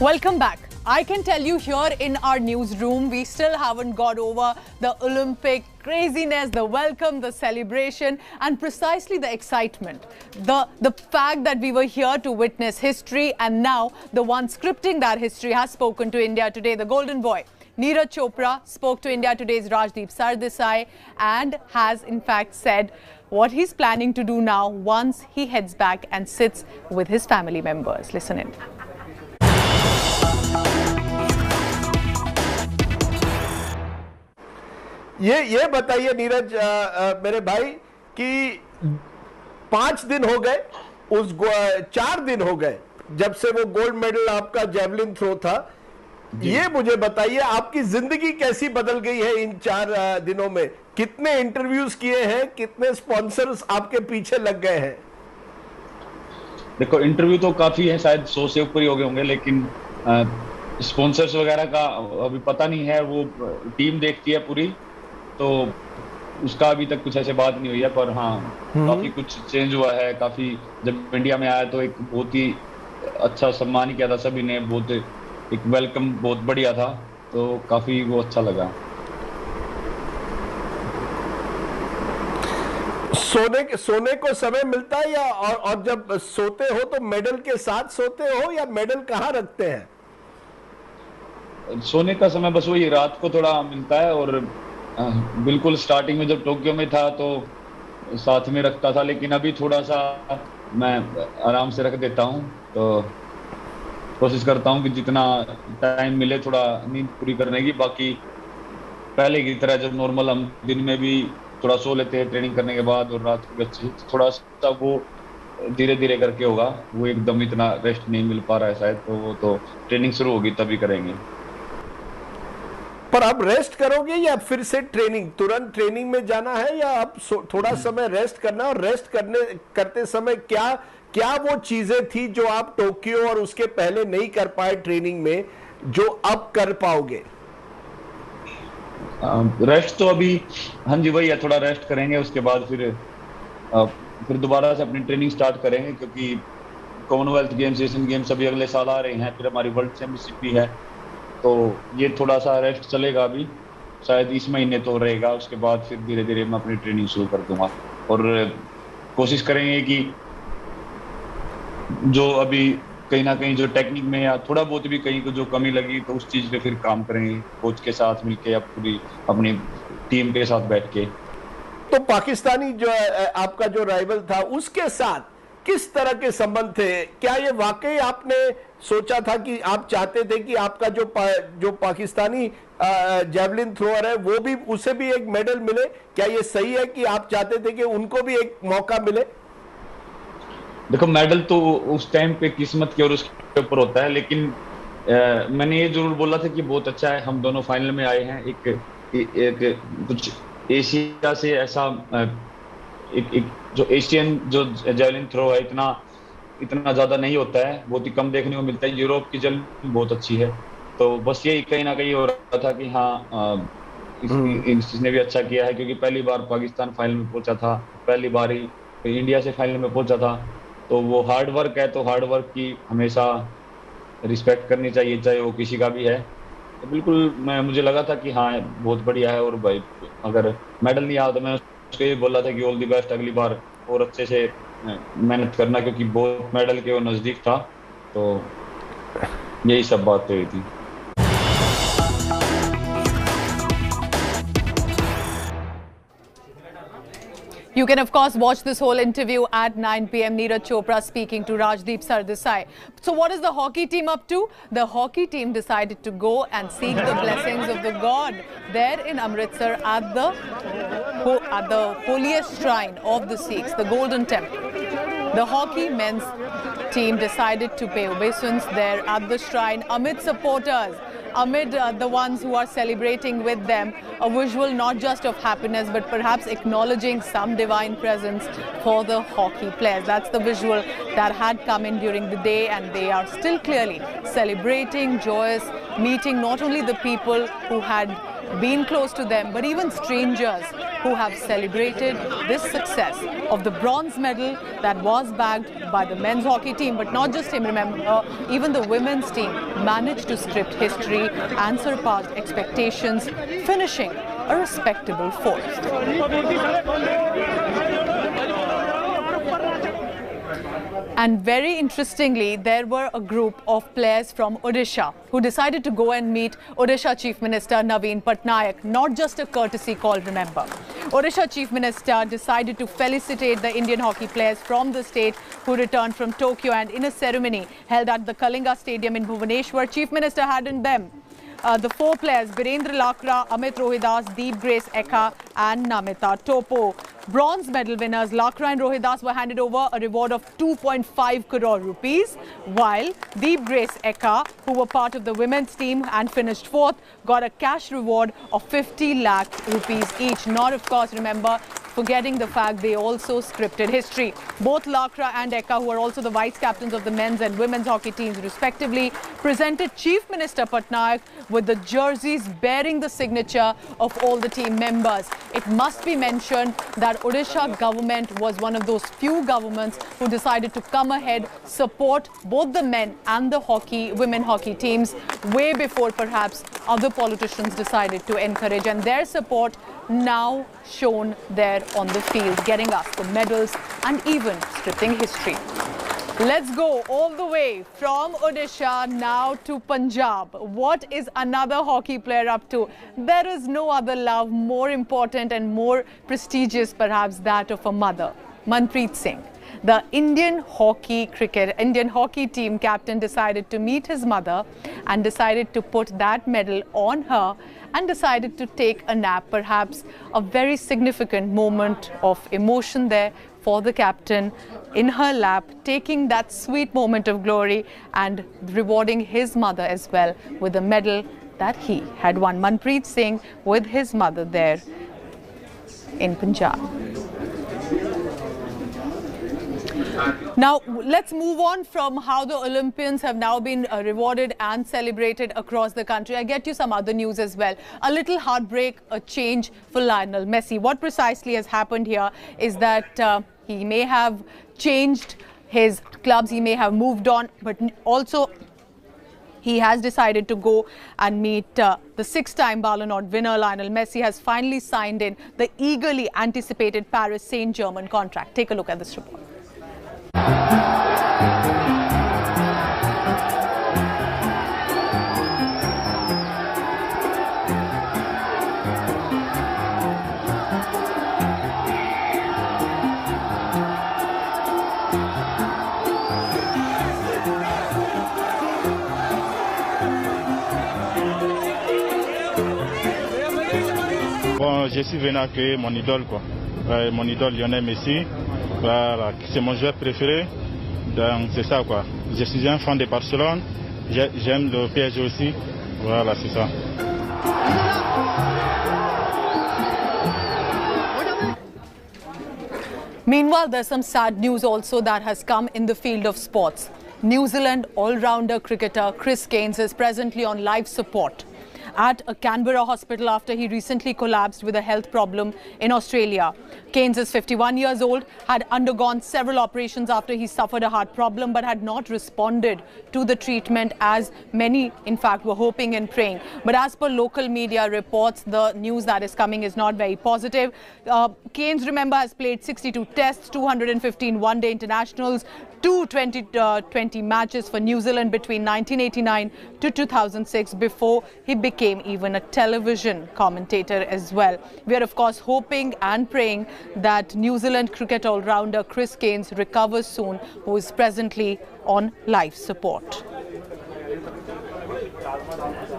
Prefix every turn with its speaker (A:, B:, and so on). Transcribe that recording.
A: Welcome back. I can tell you here in our newsroom, we still haven't got over the Olympic craziness, the welcome, the celebration, and precisely the excitement. The fact that we were here to witness history, and now the one scripting that history has spoken to India today, the golden boy. Neeraj Chopra spoke to India Today's Rajdeep Sardesai and has in fact said what he's planning to do now once he heads back and sits with his family members. Listen in.
B: ये बताइए नीरज मेरे भाई कि 5 दिन हो गए, 4 दिन हो गए जब से वो गोल्ड मेडल आपका जेवलिन थ्रो था। ये मुझे बताइए आपकी जिंदगी कैसी बदल गई है इन 4 दिनों में? कितने इंटरव्यूज किए हैं, कितने स्पॉन्सर्स आपके पीछे लग गए हैं?
C: देखो, इंटरव्यू तो काफी है, शायद 100 से ऊपर ही हो गए होंगे, लेकिन स्पॉन्सर्स वगैरह का अभी पता नहीं है। वो टीम देखती है पूरी, तो उसका अभी तक कुछ ऐसे बात नहीं हुई है। पर हाँ, काफी कुछ चेंज हुआ है। काफी जब इंडिया में आया तो एक बहुत ही अच्छा सम्मान किया था सभी ने, बहुत एक वेलकम बहुत बढ़िया था, तो काफी वो अच्छा लगा।
B: सोने को समय मिलता है या और जब सोते हो तो मेडल के साथ सोते हो या मेडल कहाँ रखते हैं?
C: सोने का समय बस वही रात को थोड़ा मिलता है, और बिल्कुल स्टार्टिंग में जब टोक्यो में था तो साथ में रखता था, लेकिन अभी थोड़ा सा मैं आराम से रख देता हूँ। तो कोशिश करता हूँ कि जितना टाइम मिले थोड़ा नींद पूरी करने की। बाकी पहले की तरह जब नॉर्मल हम दिन में भी थोड़ा सो लेते हैं ट्रेनिंग करने के बाद, और रात को अच्छी थोड़ा सा वो धीरे धीरे करके होगा। वो एकदम इतना रेस्ट नहीं मिल पा रहा है शायद, तो वो तो ट्रेनिंग शुरू होगी तभी करेंगे।
B: पर अब रेस्ट करोगे या फिर से तुरंत ट्रेनिंग में जाना है, या अब थोड़ा समय रेस्ट करना? और रेस्ट करते समय क्या वो चीजें थी जो आप टोक्यो और उसके पहले नहीं कर पाए ट्रेनिंग में, जो अब कर पाओगे?
C: रेस्ट तो अभी हाँ जी वही है, थोड़ा रेस्ट करेंगे, उसके बाद फिर दोबारा से अपनी ट्रेनिंग स्टार्ट करेंगे, क्योंकि कॉमनवेल्थ गेम्स, एशियन गेम्स अभी अगले साल आ रहे हैं, फिर हमारी वर्ल्ड चैंपियनशिप भी है, तो ये थोड़ा सा रेस्ट चलेगा अभी, शायद इस महीने तो रहेगा। उसके बाद फिर धीरे धीरे मैं अपनी ट्रेनिंग शुरू कर दूंगा, और कोशिश करेंगे कि जो अभी कहीं ना कहीं जो टेक्निक में या थोड़ा बहुत भी कहीं को जो कमी लगी तो उस चीज पे फिर काम करेंगे, कोच के साथ मिलके या पूरी अपनी टीम के साथ बैठ के।
B: तो पाकिस्तानी जो आपका जो राइवल था उसके साथ किस तरह के संबंध थे? क्या ये वाकई आपने सोचा था कि आप चाहते थे कि आपका जो पाकिस्तानी जेवलिन थ्रोअर है वो भी, उसे भी एक मेडल मिले? क्या ये सही है कि आप चाहते थे कि उनको भी एक मौका मिले?
C: देखो, मेडल तो उस टाइम पे किस्मत के और उसके ऊपर होता है, लेकिन मैंने ये जरूर बोला था कि बहुत अच्छा है हम दोनों फाइनल में आए हैं। एक कुछ एशिया से ऐसा एक जो एशियन जो जेवलिन थ्रो है इतना ज्यादा नहीं होता है, बहुत ही कम देखने को मिलता है। यूरोप की जेवलिन बहुत अच्छी है, तो बस यही कहीं ना कहीं हो रहा था कि हाँ इसने भी अच्छा किया है, क्योंकि पहली बार पाकिस्तान फाइनल में पहुंचा था, पहली बार ही इंडिया से फाइनल में पहुंचा था। तो वो हार्ड वर्क है, तो हार्ड वर्क की हमेशा रिस्पेक्ट करनी चाहिए, चाहे वो किसी का भी है। तो बिल्कुल मुझे लगा था कि हाँ बहुत बढ़िया है, और भाई अगर मेडल नहीं आया तो मैं उसको ये बोला था कि ऑल द बेस्ट, अगली बार और अच्छे से मेहनत करना, क्योंकि बहुत मेडल के वो नजदीक था। तो यही सब बातें हुई थी।
A: You can, of course, watch this whole interview at 9 p.m. Neeraj Chopra speaking to Rajdeep Sardesai. So what is the hockey team up to? The hockey team decided to go and seek the blessings of the god there in Amritsar at the holiest shrine of the Sikhs, the Golden Temple. The hockey men's team decided to pay obeisance there at the shrine amid supporters, amid the ones who are celebrating with them, a visual not just of happiness but perhaps acknowledging some divine presence for the hockey players. That's the visual that had come in during the day, and they are still clearly celebrating, joyous, meeting not only the people who had been close to them but even strangers who have celebrated this success of the bronze medal that was bagged by the men's hockey team. But not just him, remember, even the women's team managed to script history and surpassed expectations, finishing a respectable fourth. And very interestingly, there were a group of players from Odisha who decided to go and meet Odisha Chief Minister Naveen Patnaik. Not just a courtesy call, remember. Odisha Chief Minister decided to felicitate the Indian hockey players from the state who returned from Tokyo, and in a ceremony held at the Kalinga Stadium in Bhubaneswar, Chief Minister had in them the four players Birendra Lakra, Amit Rohidas, Deep Grace Ekka and Namita Topo. Bronze medal winners Lakra and Rohidas were handed over a reward of 2.5 crore rupees, while Deep Grace Ekka, who were part of the women's team and finished fourth, got a cash reward of 50 lakh rupees each. Not, of course, remember, forgetting the fact they also scripted history. Both Lakra and Ekka, who are also the vice captains of the men's and women's hockey teams respectively, presented Chief Minister Patnaik with the jerseys bearing the signature of all the team members. It must be mentioned that Odisha government was one of those few governments who decided to come ahead, support both the men and the women hockey teams way before perhaps other politicians decided to encourage, and their support now shown there on the field, getting us the medals and even scripting history. Let's go all the way from Odisha now to Punjab. What is another hockey player up to? There is no other love more important and more prestigious, perhaps, that of a mother. Manpreet Singh, the Indian hockey team captain, decided to meet his mother and decided to put that medal on her and decided to take a nap. Perhaps a very significant moment of emotion there for the captain, in her lap, taking that sweet moment of glory and rewarding his mother as well with a medal that he had won. Manpreet Singh with his mother there in Punjab. Now, let's move on from how the Olympians have now been rewarded and celebrated across the country. I get you some other news as well. A little heartbreak, a change for Lionel Messi. What precisely has happened here is that he may have changed his clubs, he may have moved on, but also he has decided to go and meet the six-time Ballon d'Or winner. Lionel Messi has finally signed in the eagerly anticipated Paris Saint-Germain contract. Take a look at this report.
D: Bon, je suis venu accueillir mon idole, quoi. Mon idole Lionel Messi. Voilà, c'est mon joueur préféré. Donc c'est ça, quoi. Je suis un fan de Barcelone. J'aime le PSG aussi. Voilà, c'est ça.
A: Meanwhile, there's some sad news also that has come in the field of sports. New Zealand all-rounder cricketer Chris Gaines is presently on life support at a Canberra hospital after he recently collapsed with a health problem in Australia. Gaines is 51 years old, had undergone several operations after he suffered a heart problem, but had not responded to the treatment as many, in fact, were hoping and praying. But as per local media reports, the news that is coming is not very positive. Gaines, remember, has played 62 tests, 215 one-day internationals, 220 matches for New Zealand between 1989 to 2006 before he became even a television commentator as well. We are, of course, hoping and praying that New Zealand cricket all-rounder Chris Gaines recovers soon, who is presently on life support.